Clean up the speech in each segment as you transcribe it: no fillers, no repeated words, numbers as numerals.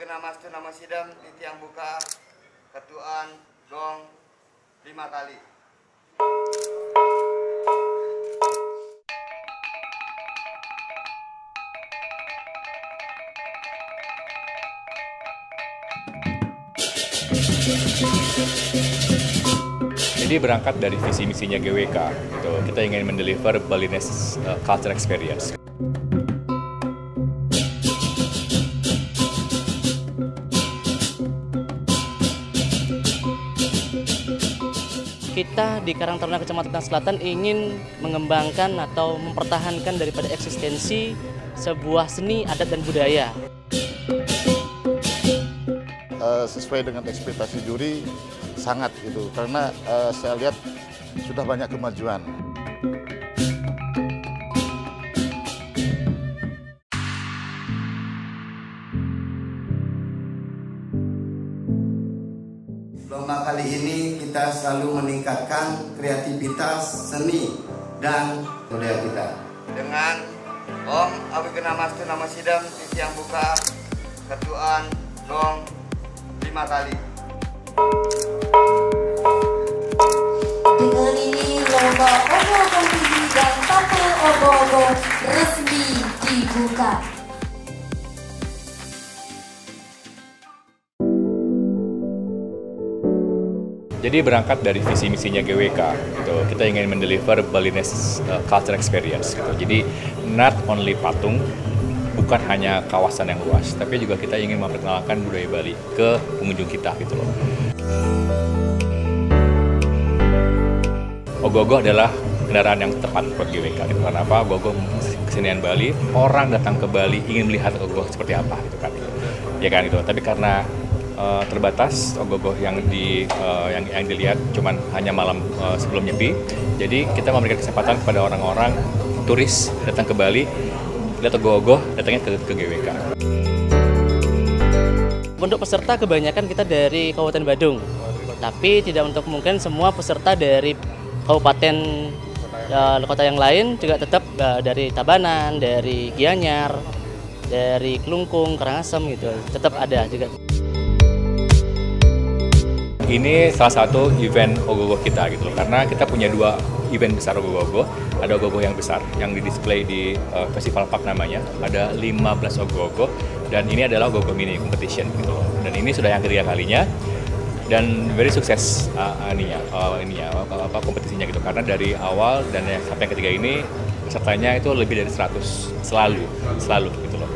Awigena Mastu Nama Sidam di tiang buka ketuaan gong 5 kali. Jadi berangkat dari visi misinya GWK, gitu. Kita ingin mendeliver Balinese culture experience. Kita di Karang Taruna Kecamatan Selatan ingin mengembangkan atau mempertahankan daripada eksistensi sebuah seni, adat, dan budaya. Sesuai dengan ekspektasi juri, sangat gitu, karena saya lihat sudah banyak kemajuan. Lomba kali ini kita selalu meningkatkan kreativitas seni dan budaya kita dengan Om Awigena Mastu Nama Sidam di tiang buka ketuaan gong 5 kali. Dengan ini lomba ogo-ogo tinggi dan tampil ogo-ogo resmi dibuka. Jadi berangkat dari visi misinya GWK, gitu. Kita ingin mendeliver Balinese culture experience. Gitu. Jadi not only patung, bukan hanya kawasan yang luas, tapi juga kita ingin memperkenalkan budaya Bali ke pengunjung kita, gitu loh. Ogo-ogo adalah kendaraan yang tepat buat GWK. Gitu. Karena apa? Ogo-ogo kesenian Bali, orang datang ke Bali ingin melihat ogo-ogo seperti apa, gitu kan? Ya kan itu. Tapi karena terbatas ogo-ogo yang dilihat cuman hanya malam sebelum Nyepi, jadi kita memberikan kesempatan kepada orang-orang turis datang ke Bali lihat ogo-ogo, datangnya ke GWK. Untuk peserta kebanyakan kita dari Kabupaten Badung, tapi tidak untuk kemungkinan semua peserta dari kabupaten kota yang lain juga tetap dari Tabanan, dari Gianyar, dari Klungkung, Karangasem gitu, tetap ada juga. Ini salah satu event ogo-ogo kita gitu loh, karena kita punya 2 event besar ogo-ogo. Ada ogo-ogo yang besar yang di-display di Festival Park namanya, ada 15 ogo-ogo, dan ini adalah ogo-ogo mini competition gitu loh. Dan ini sudah yang ketiga kalinya dan very sukses kompetisinya gitu, karena dari awal dan sampai yang ketiga ini pesertanya itu lebih dari 100 selalu gitu loh.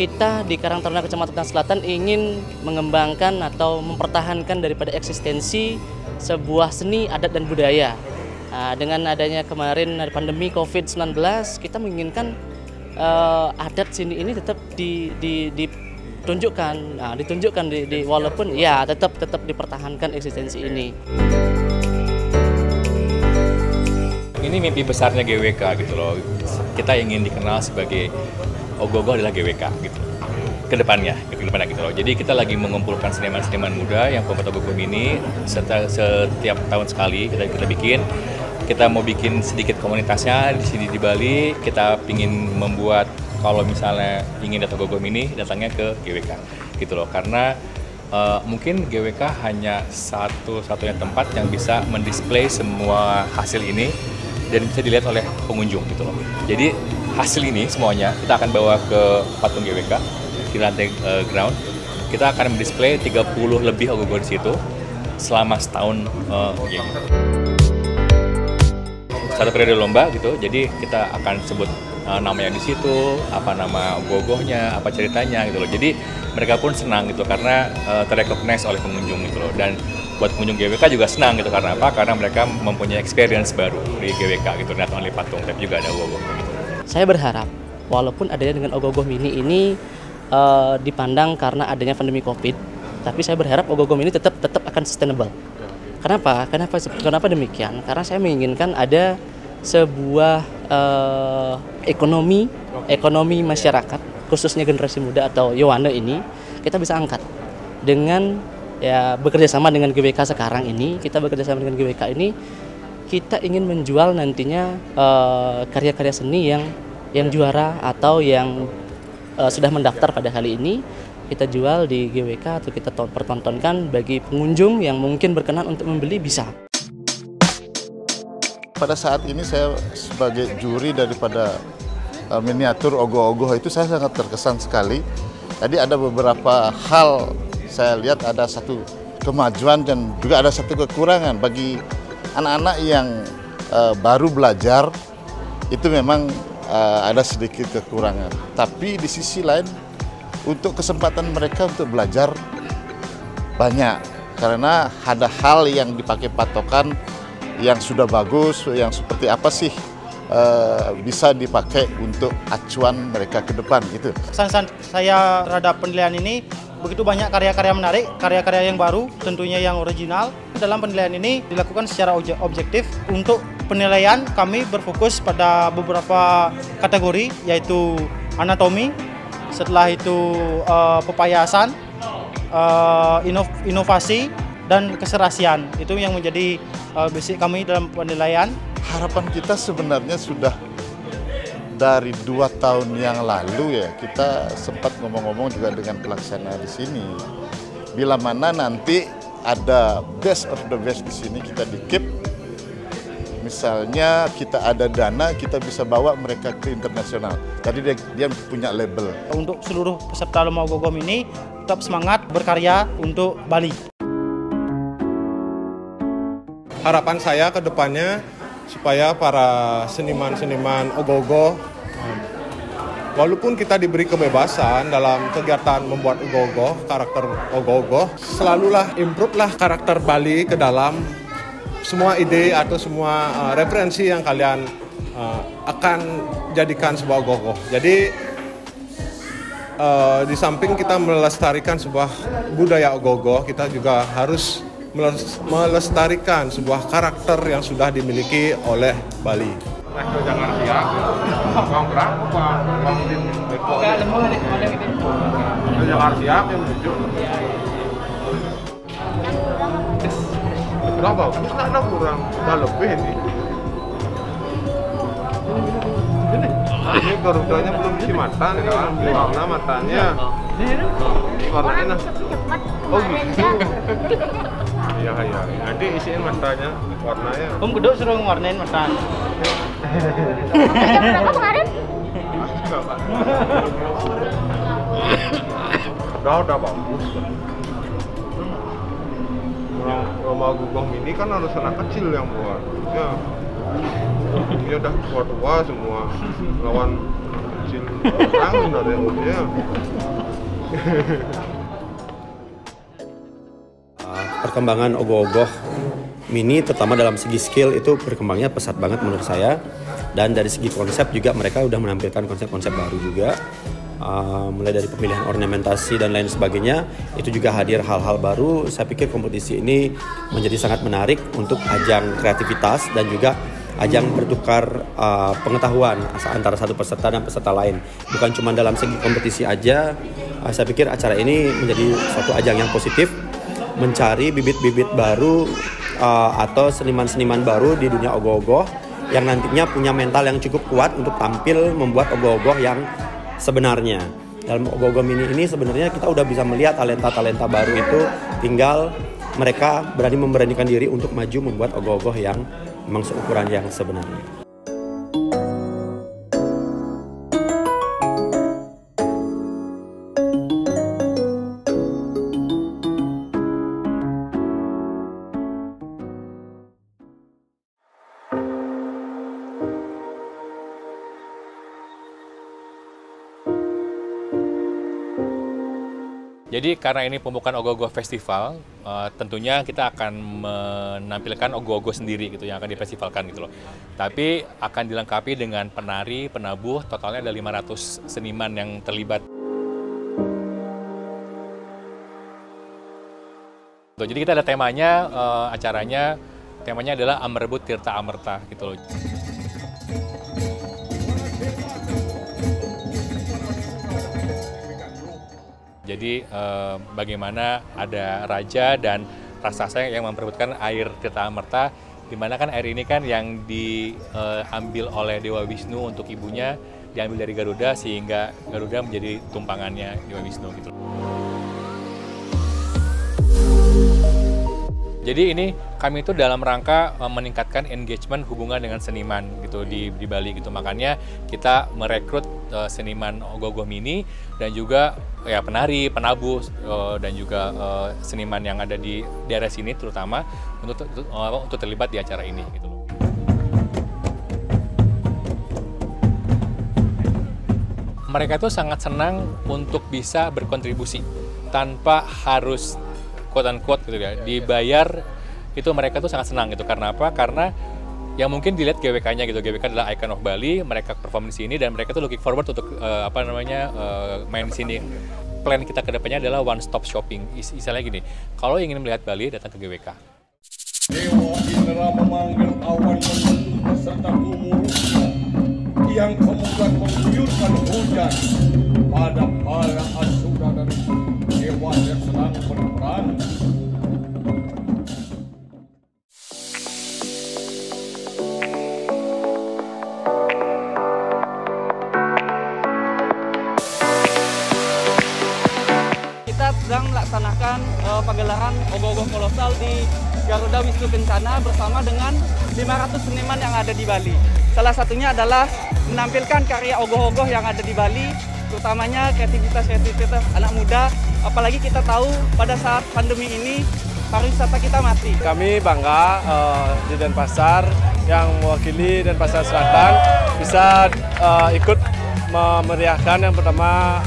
Kita di Karang Taruna Kecamatan Selatan ingin mengembangkan atau mempertahankan daripada eksistensi sebuah seni, adat, dan budaya. Nah, dengan adanya kemarin pandemi COVID-19, kita menginginkan adat seni ini tetap ditunjukkan, walaupun ya tetap dipertahankan eksistensi ini. Ini mimpi besarnya GWK gitu loh. Kita ingin dikenal sebagai ogo-ogo adalah GWK gitu ke depannya gitu loh. Jadi kita lagi mengumpulkan seniman-seniman muda yang kompet ogo-ogo mini setiap tahun sekali kita bikin. Kita mau bikin sedikit komunitasnya di sini di Bali. Kita ingin membuat kalau misalnya ingin datang ogo-ogo mini datangnya ke GWK gitu loh. Karena mungkin GWK hanya satu-satunya tempat yang bisa mendisplay semua hasil ini dan bisa dilihat oleh pengunjung gitu loh. Jadi hasil ini semuanya kita akan bawa ke patung GWK di lantai ground. Kita akan mendisplay 30 lebih ogo-ogo di situ selama setahun. Satu periode lomba gitu. Jadi kita akan sebut namanya di situ, apa nama ogo-ogonya, apa ceritanya gitu loh. Jadi mereka pun senang gitu karena terrecognize oleh pengunjung gitu loh. Dan buat pengunjung GWK juga senang gitu karena apa? Karena mereka mempunyai experience baru di GWK gitu. Not only patung tapi juga ada ogo-ogo gitu. Saya berharap walaupun adanya dengan ogo-ogo mini ini dipandang karena adanya pandemi COVID, tapi saya berharap ogo-ogo mini tetap akan sustainable. Kenapa demikian? Karena saya menginginkan ada sebuah ekonomi masyarakat, khususnya generasi muda atau Yowane ini, kita bisa angkat dengan ya bekerja sama dengan GWK sekarang ini. Kita bekerja sama dengan GWK ini, kita ingin menjual nantinya karya-karya seni yang juara atau yang sudah mendaftar pada kali ini, kita jual di GWK atau kita pertontonkan bagi pengunjung yang mungkin berkenan untuk membeli bisa. Pada saat ini saya sebagai juri daripada miniatur ogoh-ogoh itu saya sangat terkesan sekali. Tadi ada beberapa hal saya lihat ada satu kemajuan dan juga ada satu kekurangan bagi anak-anak yang baru belajar. Itu memang ada sedikit kekurangan. Tapi di sisi lain untuk kesempatan mereka untuk belajar banyak karena ada hal yang dipakai patokan yang sudah bagus, yang seperti apa sih bisa dipakai untuk acuan mereka ke depan gitu. Kesan saya terhadap penilaian ini begitu banyak karya-karya menarik, karya-karya yang baru, tentunya yang original. Dalam penilaian ini dilakukan secara objektif. Untuk penilaian kami berfokus pada beberapa kategori yaitu anatomi, setelah itu pepayasan, inovasi, dan keserasian. Itu yang menjadi basic kami dalam penilaian. Harapan kita sebenarnya sudah dari 2 tahun yang lalu ya, kita sempat ngomong-ngomong juga dengan pelaksana di sini. Bila mana nanti ada best of the best di sini kita di-keep. Misalnya kita ada dana, kita bisa bawa mereka ke internasional. Tadi dia punya label. Untuk seluruh peserta Lomba Ogoh-Ogoh ini tetap semangat berkarya untuk Bali. Harapan saya ke depannya supaya para seniman-seniman ogoh-ogoh, walaupun kita diberi kebebasan dalam kegiatan membuat ogoh-ogoh, karakter ogoh-ogoh, selalulah improve lah karakter Bali ke dalam semua ide atau semua referensi yang kalian akan jadikan sebuah ogoh-ogoh. Jadi di samping kita melestarikan sebuah budaya ogoh-ogoh, kita juga harus melestarikan sebuah karakter yang sudah dimiliki oleh Bali. Jangan siap, uang berapa, uang di Depok. Jangan siap yang tujuh. Berapa? Karena kurang, udah lebih ini. Ini garudanya belum isi mata, kan? Warna matanya. Warna enak. Oh gitu. Iya. Nanti isiin matanya, warnanya. Kedua suruh ngewarnain matanya. Jam berapa kemarin? Udah bagus. Lomba Ogoh-Ogoh Mini kan harus anak kecil yang buat. Ya. Dia udah tua-tua semua. Lawan kecil orang sebenarnya umumnya. Perkembangan ogoh-ogoh mini terutama dalam segi skill itu berkembangnya pesat banget menurut saya, dan dari segi konsep juga mereka udah menampilkan konsep-konsep baru juga, mulai dari pemilihan ornamentasi dan lain sebagainya itu juga hadir hal-hal baru. Saya pikir kompetisi ini menjadi sangat menarik untuk ajang kreativitas dan juga ajang bertukar pengetahuan antara satu peserta dan peserta lain, bukan cuma dalam segi kompetisi aja. Saya pikir acara ini menjadi suatu ajang yang positif, mencari bibit-bibit baru atau seniman-seniman baru di dunia ogoh-ogoh yang nantinya punya mental yang cukup kuat untuk tampil membuat ogoh-ogoh yang sebenarnya. Dalam ogoh-ogoh mini ini sebenarnya kita udah bisa melihat talenta-talenta baru itu, tinggal mereka memberanikan diri untuk maju membuat ogoh-ogoh yang memang seukuran yang sebenarnya. Jadi karena ini pembukaan Ogoh-Ogoh Festival, tentunya kita akan menampilkan ogoh-ogoh sendiri gitu yang akan difestivalkan gitu loh. Tapi akan dilengkapi dengan penari, penabuh, totalnya ada 500 seniman yang terlibat. Jadi kita ada temanya, temanya adalah Amerebut Tirta Amerta gitu loh. Jadi bagaimana ada raja dan raksasa yang memperebutkan air Tirta Amerta, di mana kan air ini kan yang diambil oleh Dewa Wisnu untuk ibunya, diambil dari Garuda sehingga Garuda menjadi tumpangannya Dewa Wisnu gitu. Jadi ini kami itu dalam rangka meningkatkan engagement hubungan dengan seniman gitu di Bali gitu. Makanya kita merekrut seniman ogoh-ogoh mini dan juga ya penari, penabuh dan juga seniman yang ada di daerah sini terutama untuk terlibat di acara ini gitu loh. Mereka itu sangat senang untuk bisa berkontribusi tanpa harus quote-unquote gitu ya, dibayar. Itu mereka tuh sangat senang gitu. Karena apa? Karena yang mungkin dilihat GWK-nya gitu. GWK adalah icon of Bali, mereka perform di sini dan mereka tuh looking forward untuk main di sini. Plan kita ke depannya adalah one stop shopping. Istilahnya gini, kalau ingin melihat Bali datang ke GWK. Dewa Indra memanggil awan mendung beserta gumurnya yang kemudian mengguyurkan hujan pada para asura dari dewa yang sedang berperang. Kita sedang melaksanakan pagelaran ogoh-ogoh kolosal di Garuda Wisnu Kencana bersama dengan 500 seniman yang ada di Bali. Salah satunya adalah menampilkan karya ogoh-ogoh yang ada di Bali, terutamanya kreativitas anak muda. Apalagi kita tahu pada saat pandemi ini pariwisata kita mati. Kami bangga di Denpasar yang mewakili Denpasar Selatan bisa ikut memeriahkan yang pertama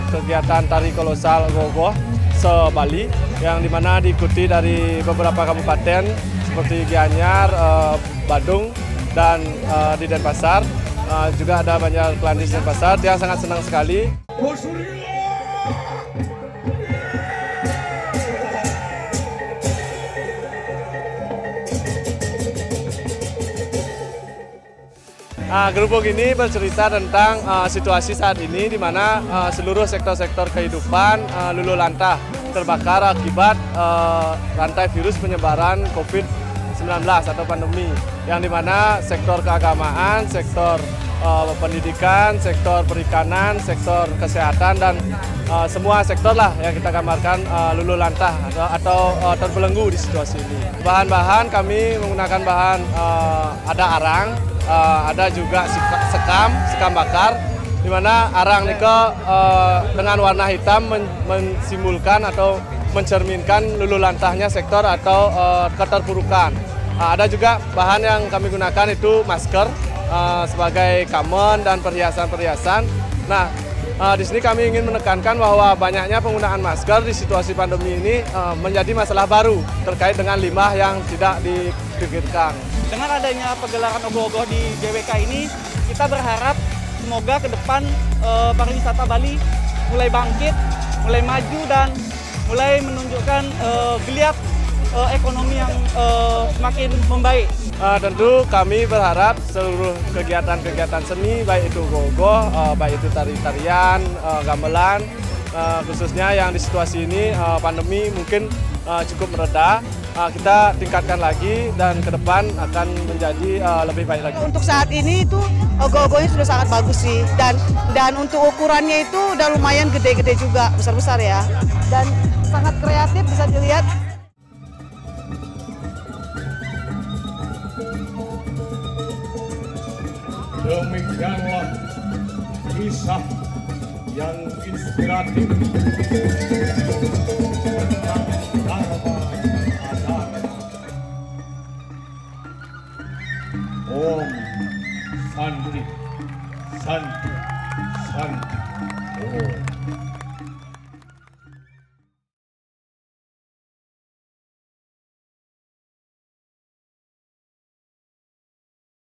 kegiatan tari kolosal ogoh-ogoh se-Bali yang dimana diikuti dari beberapa kabupaten seperti Gianyar, Badung, dan di Denpasar. Juga ada banyak klan di Denpasar yang sangat senang sekali. Gerubuk ini bercerita tentang situasi saat ini di mana seluruh sektor-sektor kehidupan luluh lantah terbakar akibat rantai virus penyebaran COVID-19 atau pandemi, yang di mana sektor keagamaan, sektor pendidikan, sektor perikanan, sektor kesehatan, dan semua sektor lah yang kita gambarkan luluh lantah atau terbelenggu di situasi ini. Bahan-bahan kami menggunakan bahan ada arang, ada juga sekam bakar, di mana arang nike dengan warna hitam mensimbolkan atau mencerminkan luluh lantahnya sektor atau keterpurukan. Ada juga bahan yang kami gunakan itu masker sebagai common dan perhiasan-perhiasan. Nah, di sini kami ingin menekankan bahwa banyaknya penggunaan masker di situasi pandemi ini menjadi masalah baru terkait dengan limbah yang tidak dipikirkan. Dengan adanya pagelaran ogoh-ogoh di GWK ini, kita berharap semoga ke depan pariwisata Bali mulai bangkit, mulai maju, dan mulai menunjukkan geliat ekonomi yang semakin membaik. Tentu kami berharap seluruh kegiatan-kegiatan seni, baik itu ogoh-ogoh, baik itu tari-tarian, gamelan, khususnya yang di situasi ini pandemi mungkin cukup mereda, kita tingkatkan lagi dan ke depan akan menjadi lebih baik lagi. Untuk saat ini itu ogoh-ogohnya sudah sangat bagus sih, dan untuk ukurannya itu udah lumayan gede-gede juga, besar-besar ya, dan sangat kreatif bisa dilihat. Demikianlah kisah yang inspiratif tentang Dharma Adharma. Om Santi, Santi, Santi. Om.